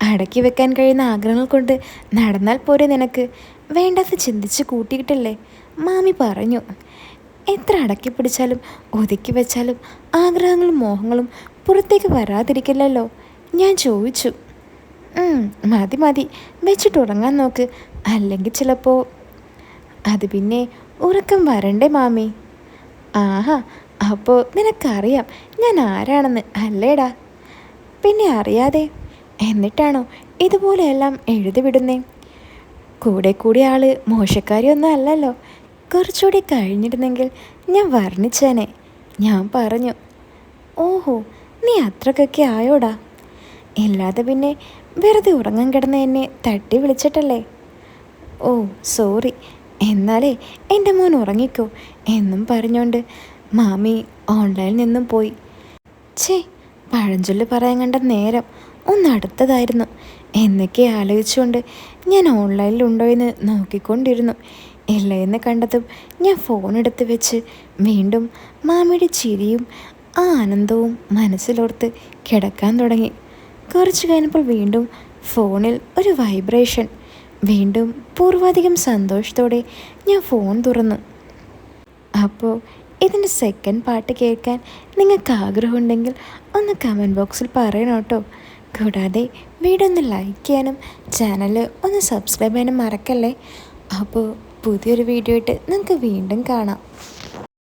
അടക്കി വെക്കാൻ കഴിയുന്ന ആഗ്രഹങ്ങൾ കൊണ്ട് നടന്നാൽ പോരെ നിനക്ക്, വേണ്ടാത്ത ചിന്തിച്ച് കൂട്ടിയിട്ടില്ലേ, മാമി പറഞ്ഞു. എത്ര അടക്കി പിടിച്ചാലും ഒതുക്കി വെച്ചാലും ആഗ്രഹങ്ങളും മോഹങ്ങളും പുറത്തേക്ക് വരാതിരിക്കില്ലല്ലോ. ഞാൻ ചോദിച്ചു. മതി മതി, വെച്ചിട്ട് ഉറങ്ങാൻ നോക്ക്, അല്ലെങ്കിൽ ചിലപ്പോൾ. അത് പിന്നെ ഉറക്കം വരണ്ടേ മാമി? ആഹാ, അപ്പോൾ നിനക്കറിയാം ഞാൻ ആരാണെന്ന് അല്ലേടാ? പിന്നെ അറിയാതെ. എന്നിട്ടാണോ ഇതുപോലെയെല്ലാം എഴുതി വിടുന്നേ? കൂടെ കൂടിയ ആൾ മോശക്കാരിയൊന്നും അല്ലല്ലോ. കുറച്ചുകൂടി കഴിഞ്ഞിരുന്നെങ്കിൽ ഞാൻ വർണ്ണിച്ചേനെ. ഞാൻ പറഞ്ഞു. ഓഹോ, നീ അത്രക്കൊക്കെ ആയോടാ? ഇല്ലാതെ പിന്നെ വെറുതെ ഉറങ്ങാൻ കിടന്ന എന്നെ തട്ടി വിളിച്ചിട്ടല്ലേ? ഓ സോറി. എന്നാലേ എൻ്റെ മോൻ ഉറങ്ങിക്കോ എന്നും പറഞ്ഞുകൊണ്ട് മാമി ഓൺലൈനിൽ നിന്നും പോയി. ഛേ, പഴഞ്ചൊല്ല് പറയാൻ കണ്ട നേരം ഒന്നടുത്തതായിരുന്നു എന്നൊക്കെ ആലോചിച്ചുകൊണ്ട് ഞാൻ ഓൺലൈനിലുണ്ടോ എന്ന് നോക്കിക്കൊണ്ടിരുന്നു. ഇല്ല എന്ന് കണ്ടതും ഞാൻ ഫോൺ എടുത്ത് വെച്ച് വീണ്ടും മാമിയുടെ ചിരിയും ആ ആനന്ദവും മനസ്സിലോർത്ത് കിടക്കാൻ തുടങ്ങി. കുറച്ച് കഴിഞ്ഞപ്പോൾ വീണ്ടും ഫോണിൽ ഒരു വൈബ്രേഷൻ. വീണ്ടും പൂർവാധികം സന്തോഷത്തോടെ ഞാൻ ഫോൺ തുറന്നു. അപ്പോൾ ഇതിൻ്റെ സെക്കൻഡ് പാർട്ട് കേൾക്കാൻ നിങ്ങൾക്ക് ആഗ്രഹമുണ്ടെങ്കിൽ ഒന്ന് കമൻറ്റ് ബോക്സിൽ പറയണം കേട്ടോ. കൂടാതെ വീഡിയോ ഒന്ന് ലൈക്ക് ചെയ്യാനും ചാനൽ ഒന്ന് സബ്സ്ക്രൈബ് ചെയ്യാനും മറക്കല്ലേ. അപ്പോൾ പുതിയൊരു വീഡിയോ ആയിട്ട് നമുക്ക് വീണ്ടും കാണാം.